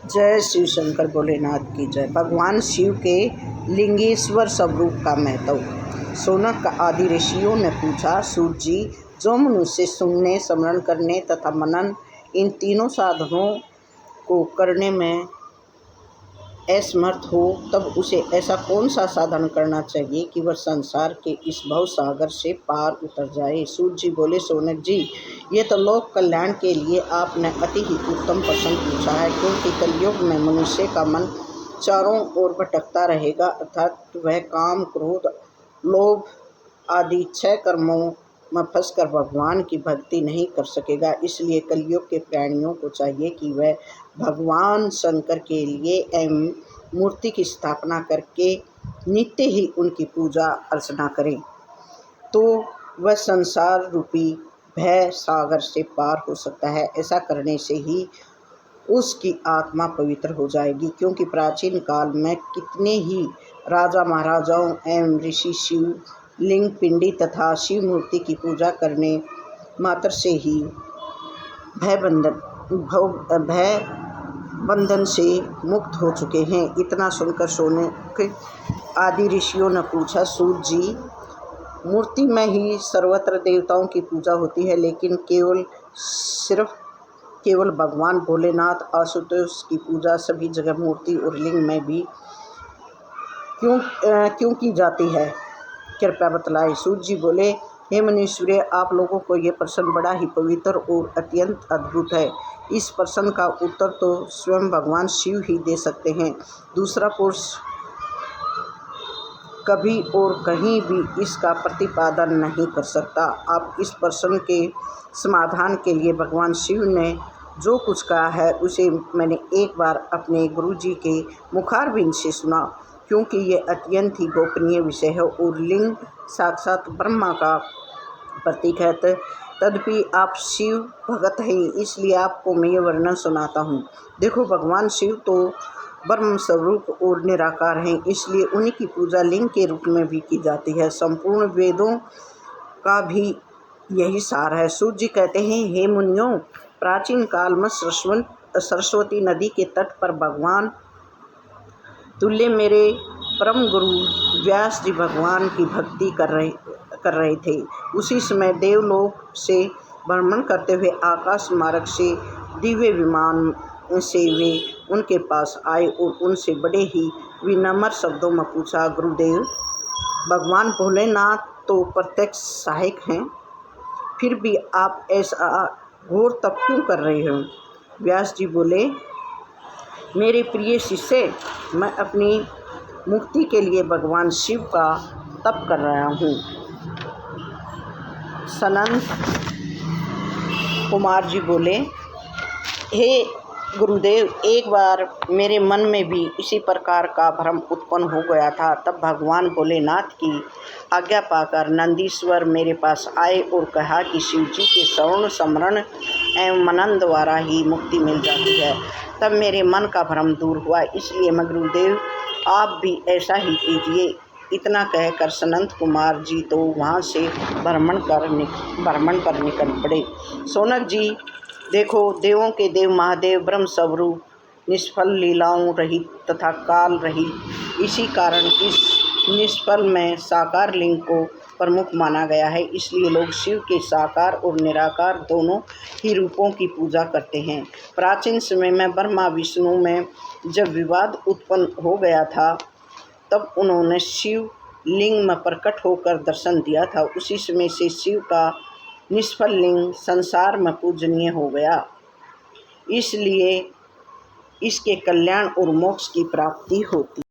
जय शिव शंकर भोलेनाथ की जय। भगवान शिव के लिंगेश्वर स्वरूप का महत्व। शौनक आदि ऋषियों ने पूछा, सूत जी, जो मनुष्य सुनने, स्मरण करने तथा मनन इन तीनों साधनों को करने में असमर्थ हो, तब उसे ऐसा कौन सा साधन करना चाहिए कि वह संसार के इस भव सागर से पार उतर जाए। सूत जी बोले, शौनक जी, ये तो लोक कल्याण के लिए आपने अति ही उत्तम प्रश्न पूछा है, क्योंकि कलयुग में मनुष्य का मन चारों ओर भटकता रहेगा, अर्थात वह काम, क्रोध, लोभ आदि 6 कर्मों में फंसकर भगवान की भक्ति नहीं कर सकेगा। इसलिए कलयुग के प्राणियों को चाहिए कि वह भगवान शंकर के लिए एवं मूर्ति की स्थापना करके नित्य ही उनकी पूजा अर्चना करें, तो वह संसार रूपी भय सागर से पार हो सकता है। ऐसा करने से ही उसकी आत्मा पवित्र हो जाएगी, क्योंकि प्राचीन काल में कितने ही राजा महाराजाओं एवं ऋषि शिव लिंग पिंडी तथा शिव मूर्ति की पूजा करने मात्र से ही भय बंधन से मुक्त हो चुके हैं। इतना सुनकर शौनक आदि ऋषियों ने पूछा, सूत जी, मूर्ति में ही सर्वत्र देवताओं की पूजा होती है, लेकिन केवल भगवान भोलेनाथ आशुतोष की पूजा सभी जगह मूर्ति और लिंग में भी क्यों की जाती है, कृपया बतलाएं। सूत जी बोले, हे मुनीश्वरे, आप लोगों को ये प्रश्न बड़ा ही पवित्र और अत्यंत अद्भुत है। इस प्रश्न का उत्तर तो स्वयं भगवान शिव ही दे सकते हैं। दूसरा पुरुष कभी और कहीं भी इसका प्रतिपादन नहीं कर सकता। आप इस प्रश्न के समाधान के लिए भगवान शिव ने जो कुछ कहा है, उसे मैंने एक बार अपने गुरुजी के मुखारबिंद से सुना, क्योंकि ये अत्यंत ही गोपनीय विषय है और लिंग साक्षात ब्रह्मा का प्रतीक है। तदपि आप शिव भगत हैं, इसलिए आपको मैं ये वर्णन सुनाता हूँ। देखो, भगवान शिव तो ब्रह्म स्वरूप और निराकार हैं, इसलिए उन्हीं की पूजा लिंग के रूप में भी की जाती है। संपूर्ण वेदों का भी यही सार है। सूत जी कहते हैं, हे मुनियों, प्राचीन काल में सरस्वती नदी के तट पर भगवान तुल्य मेरे परम गुरु व्यास जी भगवान की भक्ति कर रहे थे। उसी समय देवलोक से भ्रमण करते हुए आकाश मार्ग से दिव्य विमान से वे उनके पास आए और उनसे बड़े ही विनम्र शब्दों में पूछा, गुरुदेव, भगवान भोलेनाथ तो प्रत्यक्ष सहायक हैं, फिर भी आप ऐसा घोर तप क्यों कर रहे हो? व्यास जी बोले, मेरे प्रिय शिष्य, मैं अपनी मुक्ति के लिए भगवान शिव का तप कर रहा हूँ। सनत कुमार जी बोले, हे गुरुदेव, एक बार मेरे मन में भी इसी प्रकार का भ्रम उत्पन्न हो गया था। तब भगवान भोलेनाथ की आज्ञा पाकर नंदीश्वर मेरे पास आए और कहा कि शिव जी के श्रवण, स्मरण एवं मनन द्वारा ही मुक्ति मिल जाती है। तब मेरे मन का भ्रम दूर हुआ, इसलिए मैं गुरुदेव, आप भी ऐसा ही कीजिए। इतना कहकर सनत कुमार जी तो वहाँ से भ्रमण पर निकल पड़े। शौनक जी, देखो, देवों के देव महादेव ब्रह्म स्वरूप, निष्फल लीलाओं रहित तथा काल रहित, इसी कारण इस निष्फल में साकार लिंग को प्रमुख माना गया है। इसलिए लोग शिव के साकार और निराकार दोनों ही रूपों की पूजा करते हैं। प्राचीन समय में ब्रह्मा विष्णु में जब विवाद उत्पन्न हो गया था, तब उन्होंने शिव लिंग में प्रकट होकर दर्शन दिया था। उसी समय से शिव का निष्फल लिंग संसार में पूजनीय हो गया, इसलिए इसके कल्याण और मोक्ष की प्राप्ति होती।